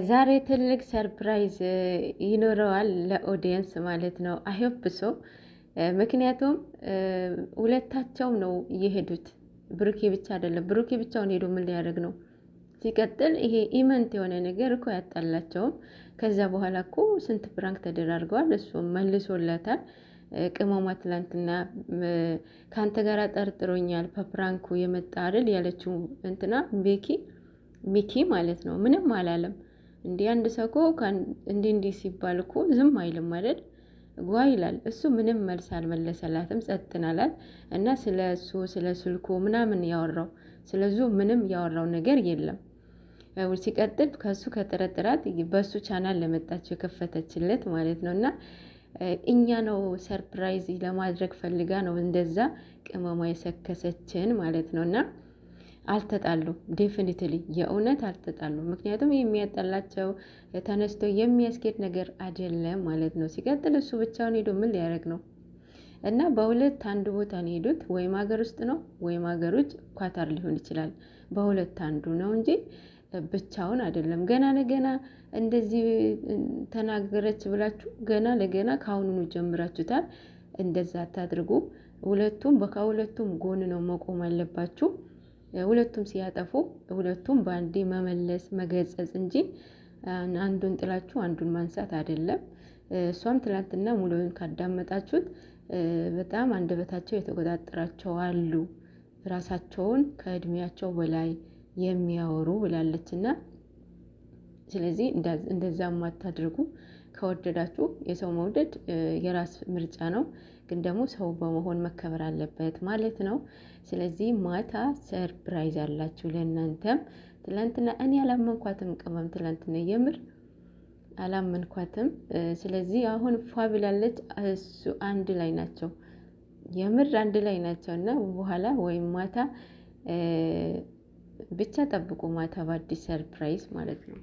ዛሬ ትልቅ ሰርፕራይዝ ይኖረዋል ለኦዲየንስ ማለት ነው። አይሆፕ ሶ ምክንያቱም ሁለታቸው ነው የሄዱት። ብሩኬ ብቻ አይደለም። ብሩኬ ብቻውን ሄዶ ምን ሊያደርግ ነው? ሲቀጥል ይሄ ኢመንት የሆነ ነገር እኮ ያጣላቸውም። ከዛ በኋላ እኮ ስንት ፕራንክ ተደራርገዋል። እሱም መልሶለታል። ቅመሟ ትላንትና ከአንተ ጋር ጠርጥሮኛል በፕራንኩ የመጣ አይደል ያለችው እንትና ሚኪ ማለት ነው። ምንም አላለም። እንዲህ አንድ ሰው እኮ እንዲህ ሲባል እኮ ዝም አይልም አይደል? ጓ ይላል። እሱ ምንም መልስ አልመለሰላትም፣ ጸጥናላት እና ስለ ስልኩ ምናምን ያወራው ስለዙ ምንም ያወራው ነገር የለም። ሲቀጥል ከሱ ከጠረጠራት በሱ ቻናል ለመጣችው የከፈተችለት ማለት ነው። እና እኛ ነው ሰርፕራይዝ ለማድረግ ፈልጋ ነው እንደዛ ቅመሟ የሰከሰችን ማለት ነው። እና አልተጣሉ ዴፊኒትሊ የእውነት አልተጣሉ። ምክንያቱም የሚያጣላቸው ተነስቶ የሚያስኬድ ነገር አይደለም ማለት ነው። ሲቀጥል እሱ ብቻውን ሄዶ ምን ሊያደርግ ነው? እና በሁለት አንድ ቦታ ነው ሄዱት። ወይም ሀገር ውስጥ ነው ወይም ሀገር ውጭ ኳታር ሊሆን ይችላል። በሁለት አንዱ ነው እንጂ ብቻውን አይደለም። ገና ለገና እንደዚህ ተናገረች ብላችሁ ገና ለገና ከአሁኑኑ ጀምራችሁታል። እንደዛ አታድርጉ። ከሁለቱም ጎን ነው መቆም አለባችሁ። ሁለቱም ሲያጠፉ ሁለቱም በአንዴ መመለስ መገጸጽ እንጂ አንዱን ጥላችሁ አንዱን ማንሳት አይደለም። እሷም ትላንትና ሙሉውን ካዳመጣችሁት በጣም አንደበታቸው የተቆጣጠራቸው አሉ፣ ራሳቸውን ከእድሜያቸው በላይ የሚያወሩ ብላለችና፣ ስለዚህ እንደዛ ማታድርጉ። ከወደዳችሁ የሰው መውደድ የራስ ምርጫ ነው፣ ግን ደግሞ ሰው በመሆን መከበር አለበት ማለት ነው። ስለዚህ ማታ ሰርፕራይዝ አላችሁ ለእናንተም። ትላንትና እኔ አላመንኳትም፣ ቅመም ትላንትና የምር አላመንኳትም። ስለዚህ አሁን ፏ ብላለች። እሱ አንድ ላይ ናቸው፣ የምር አንድ ላይ ናቸው። እና በኋላ ወይም ማታ ብቻ ጠብቁ፣ ማታ በአዲስ ሰርፕራይዝ ማለት ነው።